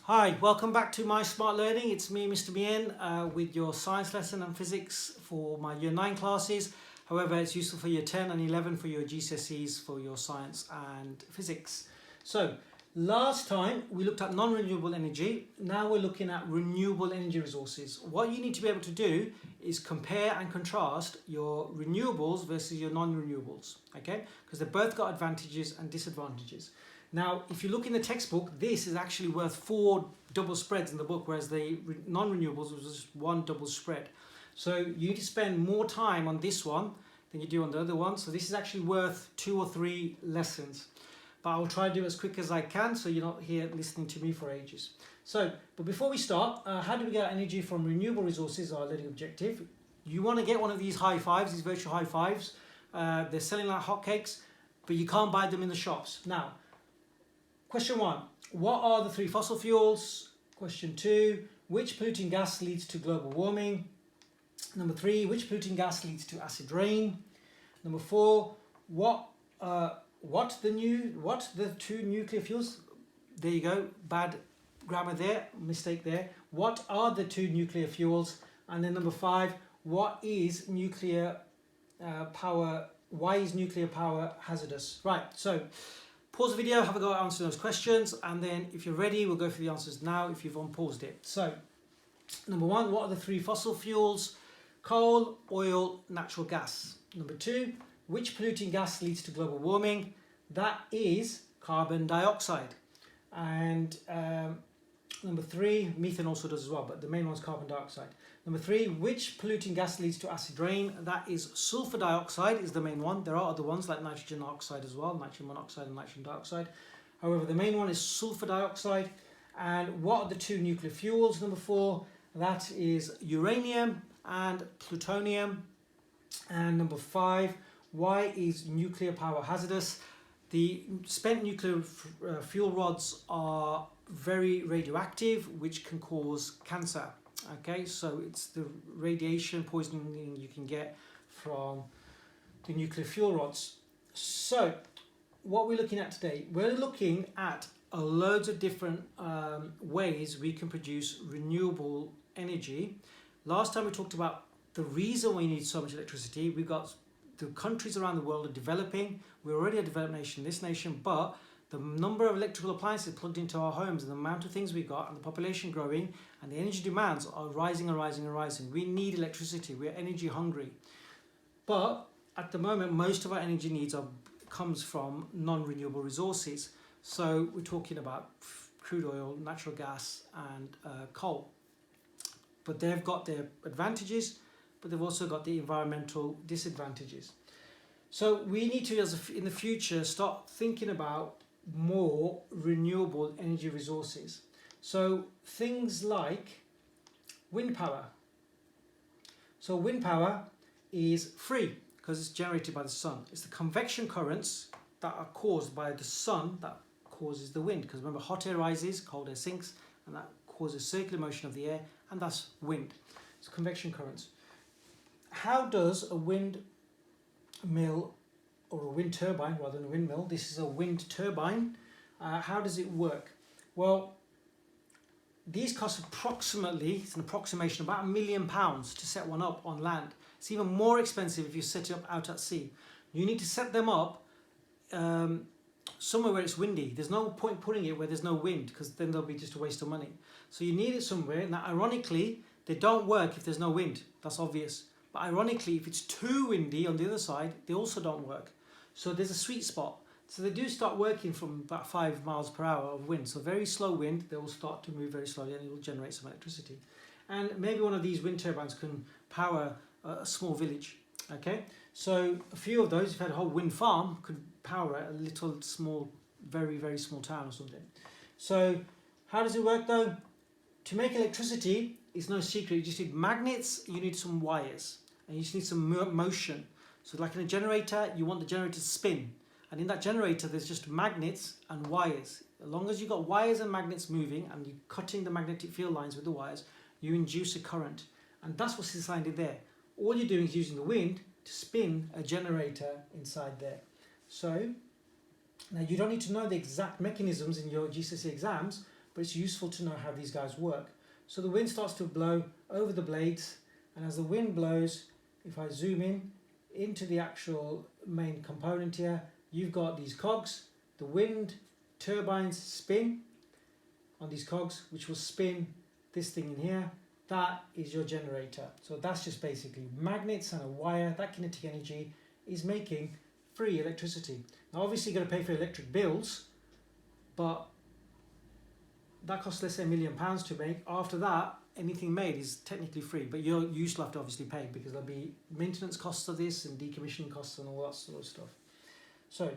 Hi, welcome back to My Smart Learning. It's me, Mr. Bien, with your science lesson and physics for my Year 9 classes. However, it's useful for Year 10 and 11 for your GCSEs for your science and physics. So, last time we looked at non-renewable energy. Now we're looking at renewable energy resources. What you need to be able to do is compare and contrast your renewables versus your non-renewables, okay? Because they've both got advantages and disadvantages. Now, if you look in the textbook, this is actually worth 4 double spreads in the book, whereas the non-renewables was just 1 double spread. So you need to spend more time on this one than you do on the other one. So this is actually worth 2 or 3 lessons. But I'll try to do it as quick as I can so you're not here listening to me for ages. So, but before we start, how do we get energy from renewable resources, our learning objective? You want to get one of these high fives, these virtual high fives. They're selling like hotcakes, but you can't buy them in the shops. Now, question 1, what are the 3 fossil fuels? Question 2, which polluting gas leads to global warming? Number 3, which polluting gas leads to acid rain? Number 4, what the 2 nuclear fuels? There you go, bad grammar there, mistake there. What are the 2 nuclear fuels? And then number 5, what is nuclear power? Why is nuclear power hazardous? Right, so pause the video, have a go at answering those questions, and then if you're ready, we'll go through the answers now if you've unpaused it. So, number 1, what are the 3 fossil fuels? Coal, oil, natural gas. Number 2, which polluting gas leads to global warming? That is carbon dioxide. And number 3, methane also does as well, but the main one is carbon dioxide. Number 3, which polluting gas leads to acid rain? That is sulfur dioxide is the main one. There are other ones like nitrogen oxide as well, nitrogen monoxide and nitrogen dioxide. However, the main one is sulfur dioxide. And what are the 2 nuclear fuels? Number 4, that is uranium and plutonium. And number 5, why is nuclear power hazardous? The spent nuclear fuel rods are very radioactive, which can cause cancer. Okay, so it's the radiation poisoning you can get from the nuclear fuel rods. So what we're looking at today, we're looking at loads of different ways we can produce renewable energy. Last time we talked about the reason we need so much electricity. We've got the countries around the world are developing. We're already a developed nation, this nation, but the number of electrical appliances plugged into our homes and the amount of things we got and the population growing and the energy demands are rising and rising and rising. We need electricity. We're energy hungry. But at the moment, most of our energy needs comes from non-renewable resources. So we're talking about crude oil, natural gas and coal. But they've got their advantages, but they've also got the environmental disadvantages. So we need to, in the future, start thinking about more renewable energy resources. So things like wind power. So wind power is free because it's generated by the sun. It's the convection currents that are caused by the sun that causes the wind. Because remember, hot air rises, cold air sinks, and that causes circular motion of the air, and that's wind. It's convection currents. How does a wind mill or a wind turbine rather than a windmill, this is a wind turbine, how does it work? Well, these cost approximately, it's an approximation, about £1 million to set one up on land. It's even more expensive if you set it up out at sea. You need to set them up somewhere where it's windy. There's no point putting it where there's no wind because then there'll be just a waste of money. So you need it somewhere. Now, ironically, they don't work if there's no wind. That's obvious. But ironically, if it's too windy on the other side, they also don't work. So there's a sweet spot. So they do start working from about 5 miles per hour of wind. So very slow wind, they will start to move very slowly and it will generate some electricity. And maybe one of these wind turbines can power a small village. Okay, so a few of those, if you had a whole wind farm, could power a little small, very, very small town or something. So how does it work though? To make electricity, it's no secret. You just need magnets, you need some wires, and you just need some motion. So like in a generator, you want the generator to spin. And in that generator, there's just magnets and wires. As long as you've got wires and magnets moving and you're cutting the magnetic field lines with the wires, you induce a current. And that's what's inside it there. All you're doing is using the wind to spin a generator inside there. So now you don't need to know the exact mechanisms in your GCSE exams, but it's useful to know how these guys work. So the wind starts to blow over the blades, and as the wind blows, if I zoom in into the actual main component here, you've got these cogs. The wind turbines spin on these cogs, which will spin this thing in here. That is your generator. So that's just basically magnets and a wire. That kinetic energy is making free electricity. Now obviously you're going to pay for electric bills, but that costs, let's say, £1 million to make. After that, anything made is technically free, but you still have to obviously pay, because there'll be maintenance costs of this and decommissioning costs and all that sort of stuff. So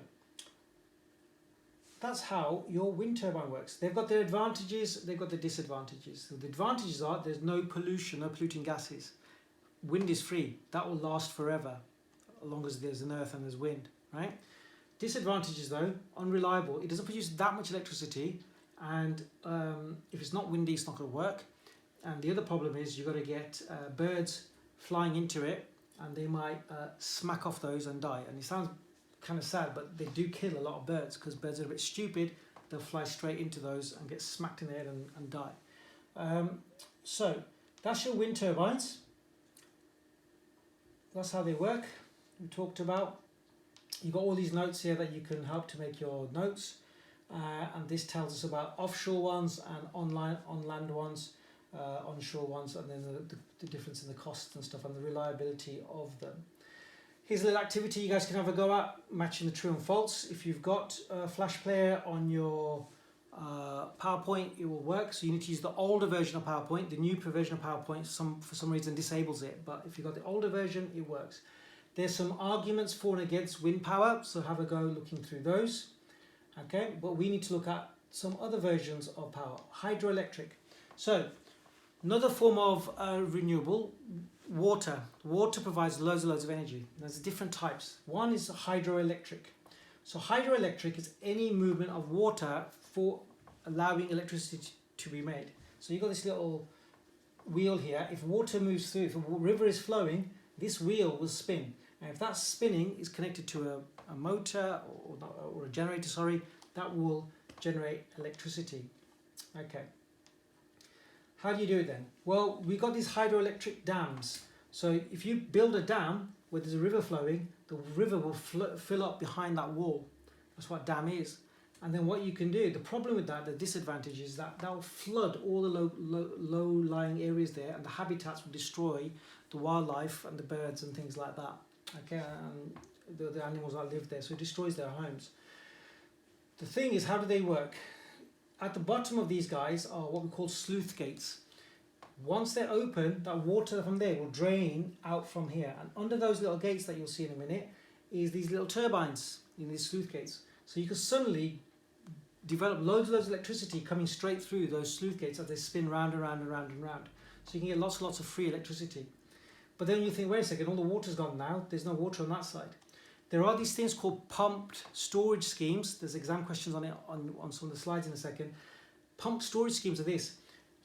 that's how your wind turbine works. They've got their advantages, they've got their disadvantages. So the advantages are there's no pollution, no polluting gases. Wind is free. That will last forever, as long as there's an earth and there's wind, right? Disadvantages though, unreliable. It doesn't produce that much electricity, and if it's not windy, it's not going to work. And the other problem is you've got to get birds flying into it, and they might smack off those and die. And it sounds kind of sad, but they do kill a lot of birds, because birds are a bit stupid. They'll fly straight into those and get smacked in the head and die. So that's your wind turbines. That's how they work. We talked about. You've got all these notes here that you can help to make your notes. And this tells us about offshore ones and on land ones, onshore ones, and then the difference in the costs and stuff and the reliability of them. Here's a little activity you guys can have a go at, matching the true and false. If you've got a flash player on your PowerPoint, it will work. So you need to use the older version of PowerPoint. The new version of PowerPoint for some reason disables it, but if you've got the older version, it works. There's some arguments for and against wind power, so have a go looking through those. Okay, but we need to look at some other versions of power. Hydroelectric. So another form of renewable. Water. Water provides loads and loads of energy. There's different types. One is hydroelectric. So hydroelectric is any movement of water for allowing electricity to be made. So you've got this little wheel here. If water moves through, if a river is flowing, this wheel will spin. And if that spinning is connected to a motor or a generator, sorry, that will generate electricity. Okay. How do you do it then? Well, we've got these hydroelectric dams. So if you build a dam where there's a river flowing, the river will fill up behind that wall. That's what a dam is. And then what you can do, the problem with that, the disadvantage is that will flood all the low-lying areas there, and the habitats will destroy the wildlife and the birds and things like that. Okay, and the animals that live there, so it destroys their homes. The thing is, how do they work? At the bottom of these guys are what we call sluice gates. Once they're open, that water from there will drain out from here. And under those little gates that you'll see in a minute is these little turbines in these sluice gates. So you can suddenly develop loads of electricity coming straight through those sluice gates as they spin round and round and round and round. So you can get lots and lots of free electricity. But then you think, wait a second, all the water's gone now. There's no water on that side. There are these things called pumped storage schemes. There's exam questions on it on some of the slides in a second. Pumped storage schemes are this.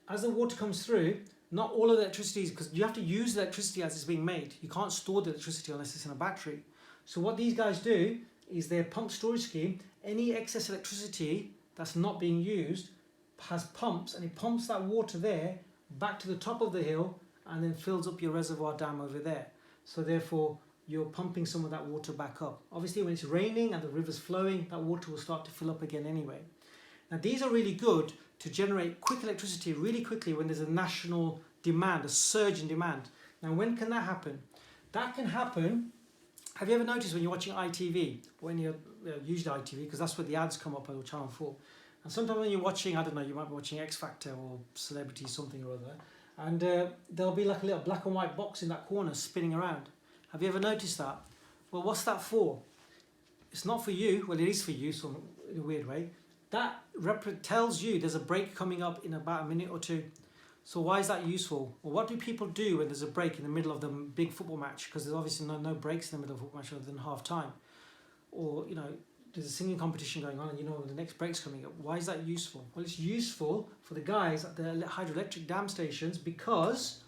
As the water comes through, not all of the electricity, because you have to use electricity as it's being made. You can't store the electricity unless it's in a battery. So what these guys do is their pumped storage scheme, any excess electricity that's not being used has pumps, and it pumps that water there back to the top of the hill and then fills up your reservoir dam over there. So therefore, you're pumping some of that water back up. Obviously, when it's raining and the river's flowing, that water will start to fill up again anyway. Now, these are really good to generate quick electricity really quickly when there's a national demand, a surge in demand. Now, when can that happen? That can happen. Have you ever noticed when you're watching ITV, when you're usually ITV, because that's where the ads come up on Channel 4. And sometimes when you're watching, I don't know, you might be watching X Factor or Celebrity something or other, and there'll be like a little black and white box in that corner spinning around. Have you ever noticed that? Well, what's that for? It's not for you. Well, it is for you, so in a weird way. That tells you there's a break coming up in about a minute or two. So why is that useful? Well, what do people do when there's a break in the middle of the big football match? Because there's obviously no breaks in the middle of a football match other than half time. Or, you know, there's a singing competition going on and you know the next break's coming up. Why is that useful? Well, it's useful for the guys at the hydroelectric dam stations, because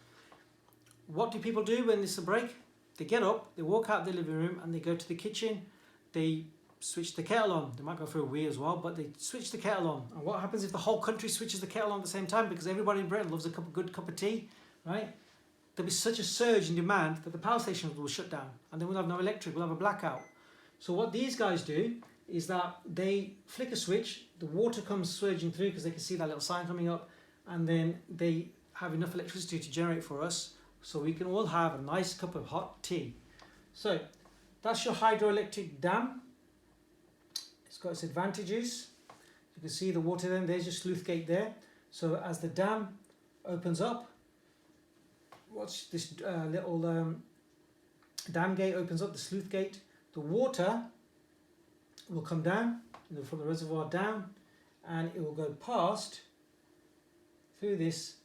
what do people do when there's a break? They get up, they walk out the living room and they go to the kitchen, they switch the kettle on. They might go for a wee as well, but they switch the kettle on. And what happens if the whole country switches the kettle on at the same time? Because everybody in Britain loves a good cup of tea, right? There'll be such a surge in demand that the power stations will shut down, and then we'll have no electric, we'll have a blackout. So what these guys do is that they flick a switch, the water comes surging through because they can see that little sign coming up, and then they have enough electricity to generate for us, so we can all have a nice cup of hot tea. So that's your hydroelectric dam. It's got its advantages. You can see the water then, there's your sluice gate there. So as the dam opens up, watch this little dam gate opens up, the sluice gate, the water will come down from the reservoir down, and it will go past through this.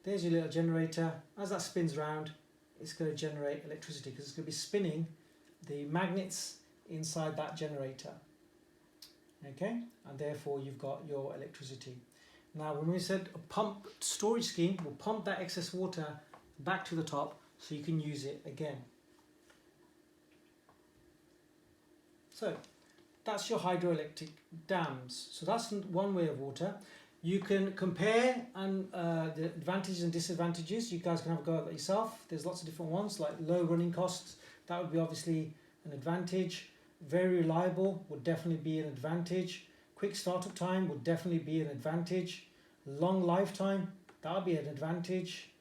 There's your little generator. As that spins round, it's going to generate electricity because it's going to be spinning the magnets inside that generator. Okay, and therefore you've got your electricity. Now, when we said a pump storage scheme, will pump that excess water back to the top so you can use it again. So that's your hydroelectric dams. So that's one way of water. You can compare and the advantages and disadvantages. You guys can have a go at that yourself. There's lots of different ones, like low running costs. That would be obviously an advantage. Very reliable would definitely be an advantage. Quick startup time would definitely be an advantage. Long lifetime, that would be an advantage.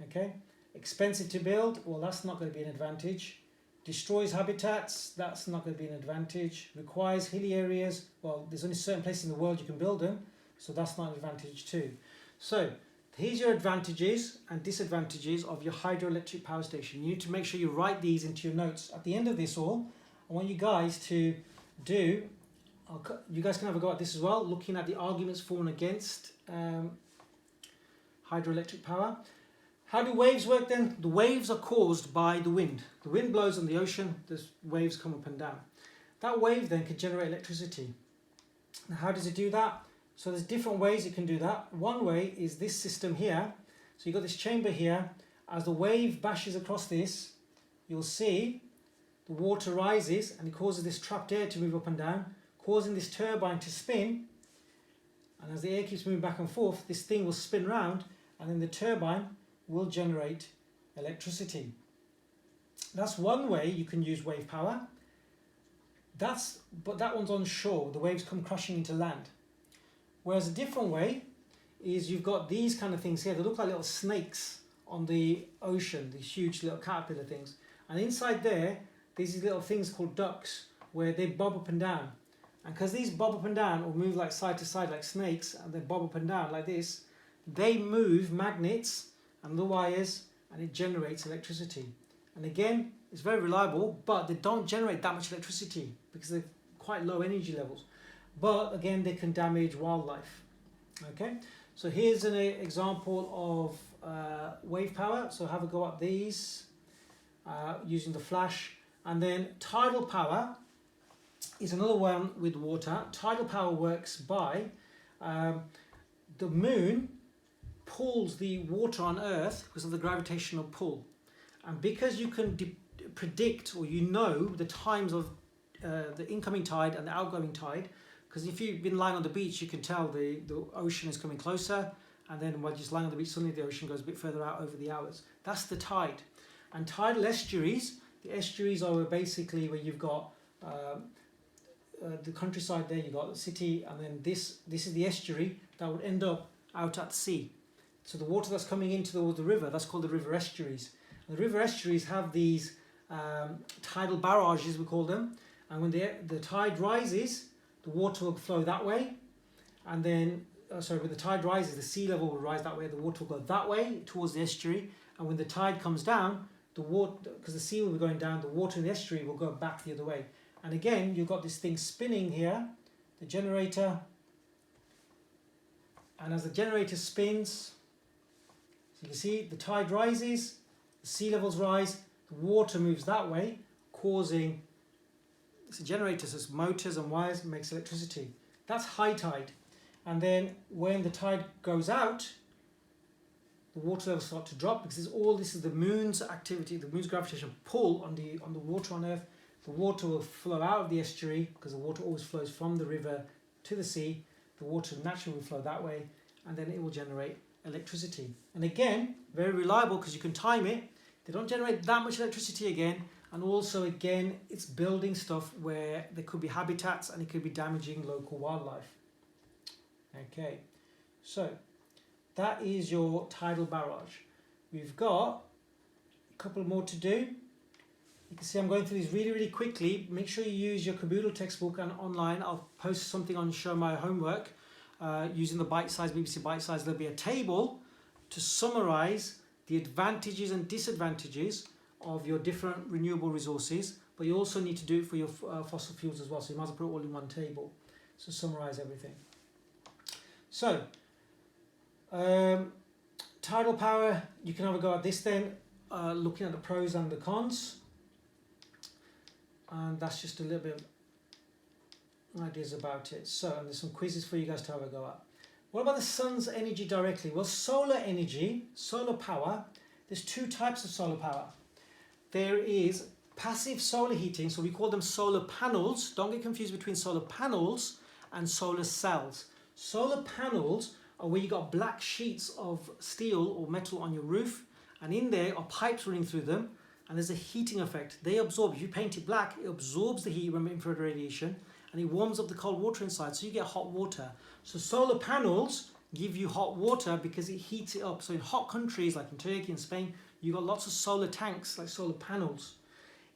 Okay. Expensive to build, well, that's not going to be an advantage. Destroys habitats, that's not going to be an advantage. Requires hilly areas, well, there's only certain places in the world you can build them, so that's not an advantage too. So here's your advantages and disadvantages of your hydroelectric power station. You need to make sure you write these into your notes. At the end of this all, I want you guys to do, you guys can have a go at this as well, looking at the arguments for and against hydroelectric power. How do waves work then? The waves are caused by the wind. The wind blows on the ocean, the waves come up and down. That wave then can generate electricity. Now, how does it do that? So there's different ways it can do that. One way is this system here. So you've got this chamber here. As the wave bashes across this, you'll see the water rises and it causes this trapped air to move up and down, causing this turbine to spin. And as the air keeps moving back and forth, this thing will spin round, and then the turbine will generate electricity. That's one way you can use wave power. But that one's on shore. The waves come crashing into land. Whereas a different way is you've got these kind of things here. They look like little snakes on the ocean, these huge little caterpillar things. And inside there, there's these little things called ducts where they bob up and down. And because these bob up and down or move like side to side like snakes, and they bob up and down like this, they move magnets and the wires, and it generates electricity. And again, it's very reliable, but they don't generate that much electricity because they're quite low energy levels. But again, they can damage wildlife. Okay, so here's an example of wave power. So have a go at these using the flash. And then tidal power is another one with water. Tidal power works by the moon pulls the water on Earth because of the gravitational pull, and because you can predict, or you know, the times of the incoming tide and the outgoing tide, because if you've been lying on the beach, you can tell the ocean is coming closer, and then while you're just lying on the beach, suddenly the ocean goes a bit further out over the hours. That's the tide. And tidal estuaries, the estuaries are basically where you've got the countryside there, you've got the city, and then this is the estuary that would end up out at sea. So the water that's coming into the river, that's called the river estuaries. And the river estuaries have these tidal barrages, we call them, and when the tide rises, the water will flow that way, and then, when the tide rises, the sea level will rise that way, the water will go that way towards the estuary, and when the tide comes down, the water, because the sea will be going down, the water in the estuary will go back the other way. And again, you've got this thing spinning here, the generator, and as the generator spins, so you can see the tide rises, the sea levels rise, the water moves that way, causing, it's a generator, so it's motors and wires, makes electricity. That's high tide. And then when the tide goes out, the water levels start to drop because this is the moon's activity, the moon's gravitational pull on the water on Earth. the water will flow out of the estuary because the water always flows from the river to the sea. The water naturally will flow that way, and then it will generate electricity. And again, very reliable because you can time it. They don't generate that much electricity again, and also again, it's building stuff where there could be habitats and it could be damaging local wildlife. Okay, so that is your tidal barrage. We've got a couple more to do. You can see I'm going through these really quickly. Make sure you use your Caboodle textbook and online. I'll post something on Show My Homework using the bite-size, BBC bite-size. There'll be a table to summarize the advantages and disadvantages of your different renewable resources, but you also need to do it for your fossil fuels as well, so you might as well put it all in one table. So summarize everything. So, tidal power, you can have a go at this then, looking at the pros and the cons. And that's just a little bit of ideas about it. So, and there's some quizzes for you guys to have a go at. What about the sun's energy directly? Well, solar energy, solar power, there's two types of solar power. There is passive solar heating, so we call them solar panels. Don't get confused between solar panels and solar cells. Solar panels are where you got black sheets of steel or metal on your roof, and in there are pipes running through them, and there's a heating effect. They absorb, if you paint it black, it absorbs the heat from infrared radiation, and it warms up the cold water inside, so you get hot water. So solar panels give you hot water because it heats it up. So in hot countries like in Turkey and Spain, you've got lots of solar tanks, like solar panels.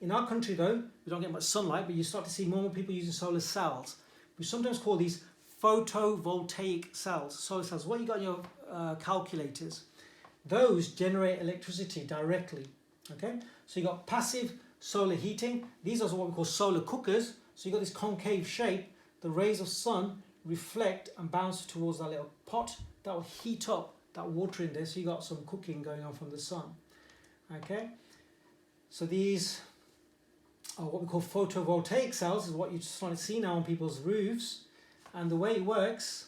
In our country though, we don't get much sunlight, but you start to see more and more people using solar cells. We sometimes call these photovoltaic cells. Solar cells, what you got in your calculators. Those generate electricity directly. Okay, so you got passive solar heating. These are what we call solar cookers. So you got this concave shape. The rays of sun reflect and bounce towards that little pot that will heat up that water in there. So you got some cooking going on from the sun. Okay, so these are what we call photovoltaic cells. Is what you're starting to see now on people's roofs. And the way it works,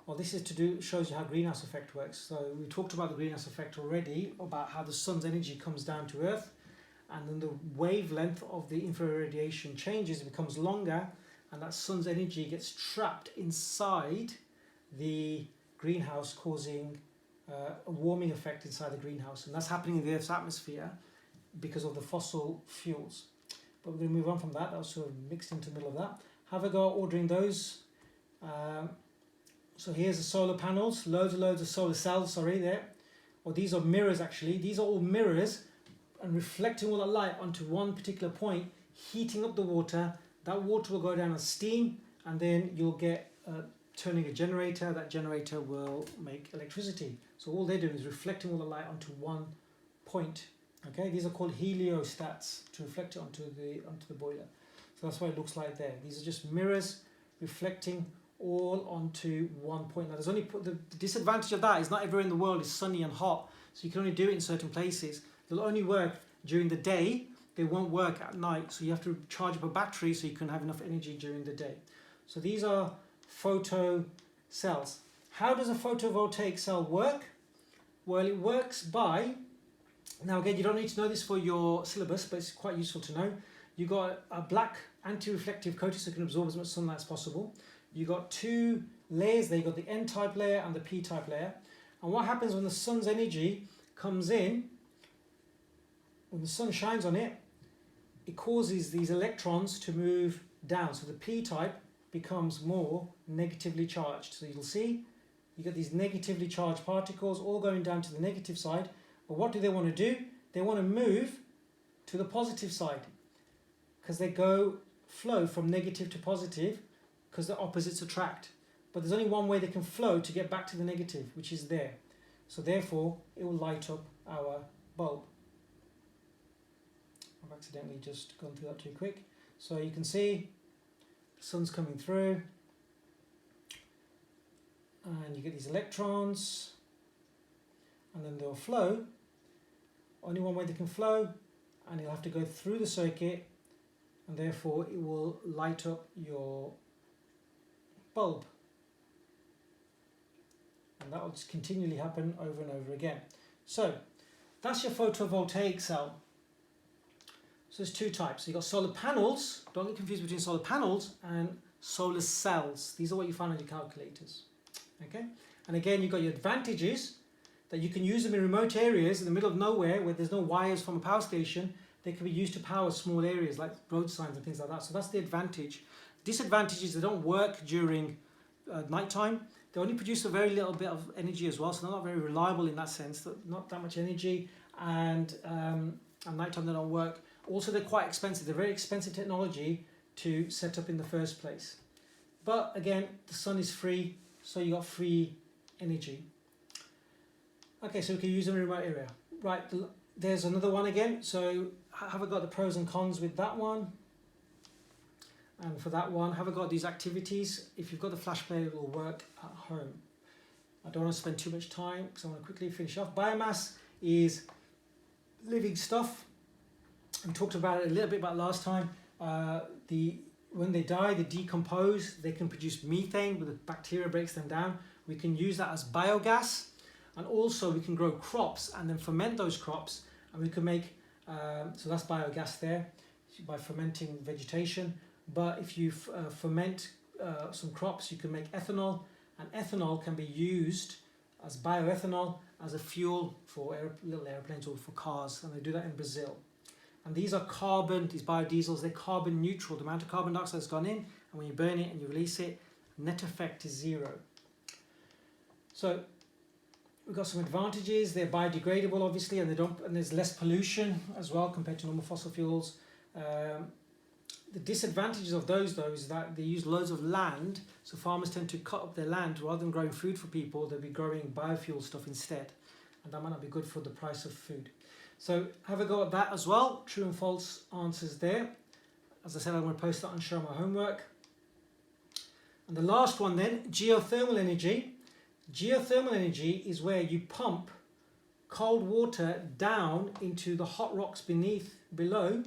well, this is to do, shows you how greenhouse effect works. So we talked about the greenhouse effect already, about how the sun's energy comes down to Earth, and then the wavelength of the infrared radiation changes, it becomes longer, and that sun's energy gets trapped inside the greenhouse, causing a warming effect inside the greenhouse. And that's happening in the Earth's atmosphere because of the fossil fuels. But we're going to move on from that. That was sort of mixed into the middle of that. Have a go at ordering those. So here's the solar panels, loads of solar cells, sorry, there. Or these are mirrors actually. These are all mirrors and reflecting all that light onto one particular point, heating up the water. That water will go down as steam, and then you'll get turning a generator. That generator will make electricity. So all they're doing is reflecting all the light onto one point. Okay, these are called heliostats, to reflect it onto the boiler. So that's what it looks like there. These are just mirrors reflecting all onto one point. Now there's only the disadvantage of that is not everywhere in the world is sunny and hot, so you can only do it in certain places. They'll only work during the day, they won't work at night, so you have to charge up a battery so you can have enough energy during the day. So these are photo cells. How does a photovoltaic cell work? Well, it works by, now again, you don't need to know this for your syllabus, but it's quite useful to know. You've got a black anti-reflective coating so it can absorb as much sunlight as possible. You've got two layers there. You've got the N-type layer and the P-type layer. And what happens when the sun's energy comes in, when the sun shines on it, it causes these electrons to move down. So the P-type becomes more negatively charged. So you'll see you get these negatively charged particles all going down to the negative side. But what do they want to do? They want to move to the positive side because they flow from negative to positive because the opposites attract. But there's only one way they can flow to get back to the negative, which is there. So therefore, it will light up our bulb. I've accidentally just gone through that too quick. So you can see the sun's coming through and you get these electrons and then they'll flow. Only one way they can flow, and you'll have to go through the circuit, and therefore it will light up your bulb. And that will just continually happen over and over again. So that's your photovoltaic cell. So there's two types. So you've got solar panels. Don't get confused between solar panels and solar cells. These are what you find on your calculators. Okay? And again, you've got your advantages that you can use them in remote areas in the middle of nowhere where there's no wires from a power station. They can be used to power small areas like road signs and things like that. So that's the advantage. Disadvantage is they don't work during nighttime. They only produce a very little bit of energy as well, so they're not very reliable in that sense. Not that much energy, and at nighttime they don't work. Also, they're quite expensive. They're very expensive technology to set up in the first place. But again, the sun is free, so you got free energy. Okay, so we can use them in a remote area. Right, there's another one again. So have I got the pros and cons with that one? And for that one, have I got these activities? If you've got the flash player, it will work at home. I don't want to spend too much time because I want to quickly finish off. Biomass is living stuff. We talked about it a little bit about last time. When they die, they decompose. They can produce methane, but the bacteria breaks them down. We can use that as biogas, and also we can grow crops and then ferment those crops, and we can make. So that's biogas there by fermenting vegetation. But if you ferment some crops, you can make ethanol, and ethanol can be used as bioethanol as a fuel for little airplanes or for cars, and they do that in Brazil. And these are these biodiesels, they're carbon neutral. The amount of carbon dioxide has gone in, and when you burn it and you release it, net effect is zero. So we've got some advantages. They're biodegradable, obviously, and there's less pollution as well compared to normal fossil fuels. The disadvantages of those, though, is that they use loads of land, so farmers tend to cut up their land. Rather than growing food for people, they'll be growing biofuel stuff instead, and that might not be good for the price of food. So have a go at that as well. True and false answers there. As I said, I'm going to post that and show my homework. And the last one then, geothermal energy. Geothermal energy is where you pump cold water down into the hot rocks below,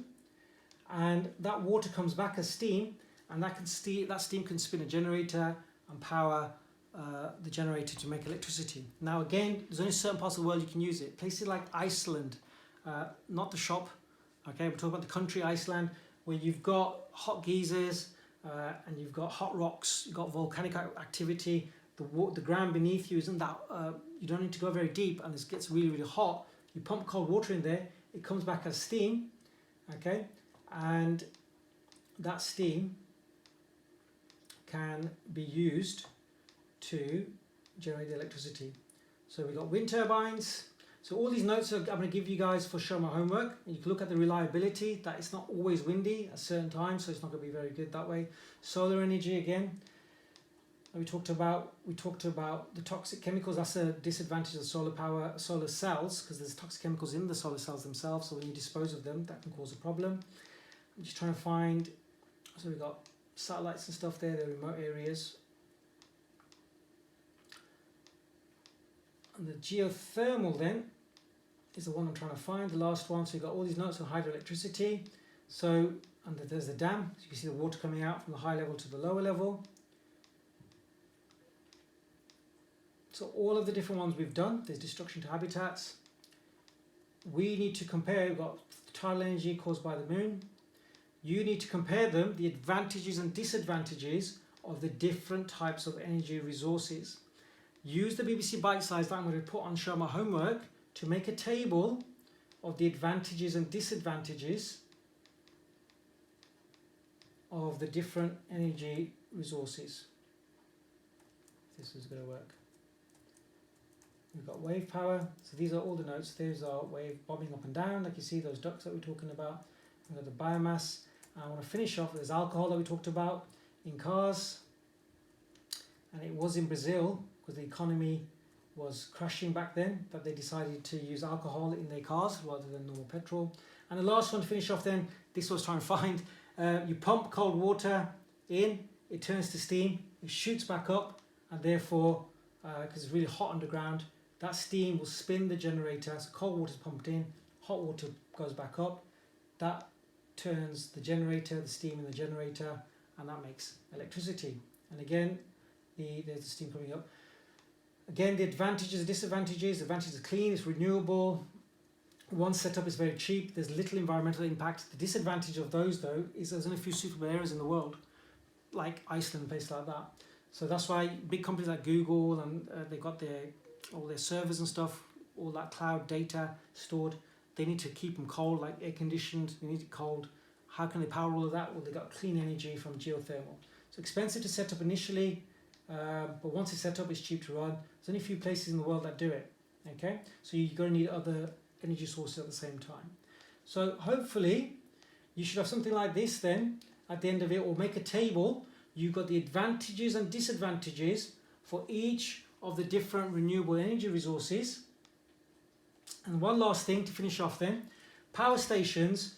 and that water comes back as steam, and that steam can spin a generator and power the generator to make electricity. Now again, there's only certain parts of the world you can use it. Places like Iceland, not the shop, okay, we're talking about the country Iceland, where you've got hot geysers and you've got hot rocks, you've got volcanic activity, the ground beneath you isn't that, you don't need to go very deep, and it gets really, really hot. You pump cold water in there, it comes back as steam, okay, and that steam can be used to generate the electricity. So we've got wind turbines. So all these notes I'm going to give you guys for show my homework. You can look at the reliability, that it's not always windy at certain times, so it's not going to be very good that way. Solar energy again. We talked about the toxic chemicals. That's a disadvantage of solar cells, because there's toxic chemicals in the solar cells themselves, so when you dispose of them, that can cause a problem. I'm just trying to find, so we've got satellites and stuff there, they're remote areas. And the geothermal then is the one I'm trying to find, the last one. So you've got all these notes on hydroelectricity. So, and there's the dam, so you can see the water coming out from the high level to the lower level. So all of the different ones we've done, there's destruction to habitats. We need to compare, we've got tidal energy caused by the moon. You need to compare them, the advantages and disadvantages of the different types of energy resources. Use the BBC Bite Size that I'm going to put on Show My Homework to make a table of the advantages and disadvantages of the different energy resources. This is going to work. We've got wave power, so these are all the notes. These are wave bobbing up and down, like you see those ducts that we're talking about. We've got the biomass. And I want to finish off with this alcohol that we talked about in cars. And it was in Brazil, because the economy was crashing back then, that they decided to use alcohol in their cars rather than normal petrol. And the last one to finish off then, this was trying to find, you pump cold water in, it turns to steam, it shoots back up, and therefore, because it's really hot underground, that steam will spin the generator. So cold water is pumped in, hot water goes back up, that turns the generator, the steam in the generator, and that makes electricity. And again, there's the steam coming up. Again, the advantages and disadvantages. The advantage is clean, it's renewable, one setup is very cheap, there's little environmental impact. The disadvantage of those though is there's only a few suitable areas in the world, like Iceland, places like that. So that's why big companies like Google and they've got all their servers and stuff, all that cloud data stored. They need to keep them cold, like air conditioned. They need it cold. How can they power all of that? Well, they got clean energy from geothermal. It's expensive to set up initially, but once it's set up, it's cheap to run. There's only a few places in the world that do it. Okay, so you're going to need other energy sources at the same time. So hopefully, you should have something like this then at the end of it, or make a table. You've got the advantages and disadvantages for each of the different renewable energy resources. And one last thing to finish off then, power stations,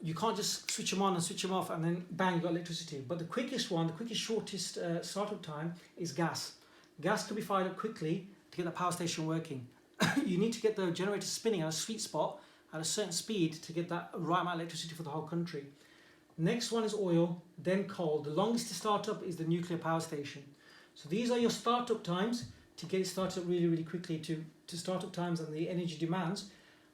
you can't just switch them on and switch them off and then bang, you've got electricity. But the quickest one, the quickest, shortest startup time is gas. Gas can be fired up quickly to get the power station working. You need to get the generator spinning at a sweet spot at a certain speed to get that right amount of electricity for the whole country. Next one is oil, then coal. The longest to start up is the nuclear power station. So these are your startup times to get it started up really, really quickly to startup times and the energy demands.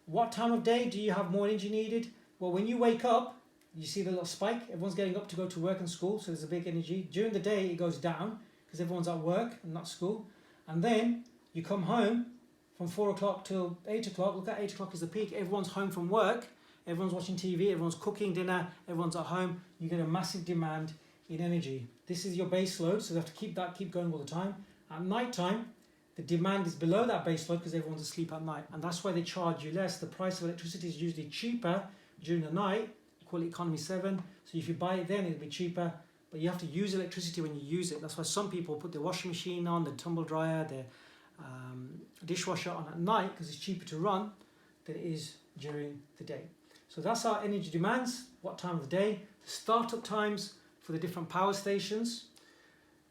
What time of day do you have more energy needed? Well, when you wake up, you see the little spike. Everyone's getting up to go to work and school, so there's a big energy. During the day, it goes down because everyone's at work and not school. And then you come home from 4 o'clock till 8 o'clock. Look at 8 o'clock is the peak. Everyone's home from work. Everyone's watching TV. Everyone's cooking dinner. Everyone's at home. You get a massive demand in energy. This is your base load, so you have to keep going all the time. At night time, the demand is below that base load because everyone's asleep at night, and that's why they charge you less. The price of electricity is usually cheaper during the night. You call it economy 7. So if you buy it then, it'll be cheaper, but you have to use electricity when you use it. That's why some people put their washing machine on, their tumble dryer, their dishwasher on at night because it's cheaper to run than it is during the day. So that's our energy demands, what time of the day, the startup times for the different power stations.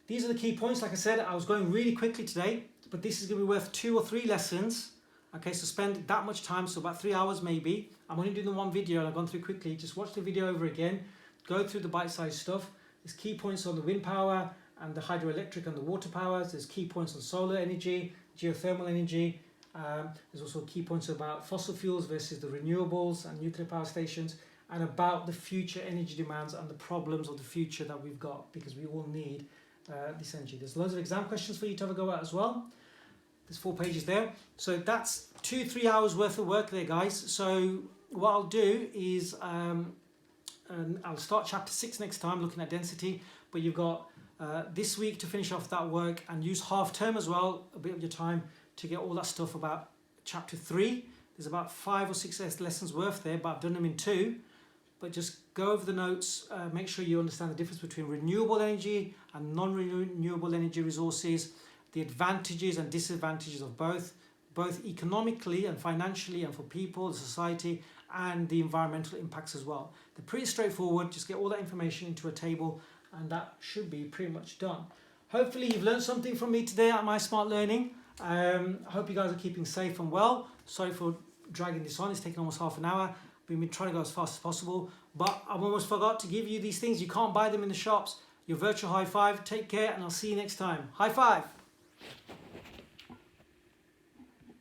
These are the key points. Like I said, I was going really quickly today, but this is going to be worth 2 or 3 lessons. Okay, so spend that much time, so about 3 hours maybe. I'm only doing the one video and I've gone through quickly. Just watch the video over again, go through the bite-sized stuff. There's key points on the wind power and the hydroelectric and the water powers. There's key points on solar energy, geothermal energy. There's also key points about fossil fuels versus the renewables and nuclear power stations, and about the future energy demands and the problems of the future that we've got, because we all need this energy. There's loads of exam questions for you to have a go at as well. There's 4 pages there. So that's 2-3 hours worth of work there, guys. So what I'll do is I'll start chapter 6 next time, looking at density, but you've got this week to finish off that work, and use half term as well, a bit of your time, to get all that stuff about chapter 3. There's about 5 or 6 lessons worth there, but I've done them in 2. But just go over the notes, make sure you understand the difference between renewable energy and non-renewable energy resources, the advantages and disadvantages of both economically and financially, and for people, the society, and the environmental impacts as well. They're pretty straightforward. Just get all that information into a table, and that should be pretty much done. Hopefully you've learned something from me today at My Smart Learning. I hope you guys are keeping safe and well. Sorry for dragging this on. It's taken almost half an hour. We've been trying to go as fast as possible, but I almost forgot to give you these things. You can't buy them in the shops. Your virtual high five. Take care, and I'll see you next time. High five.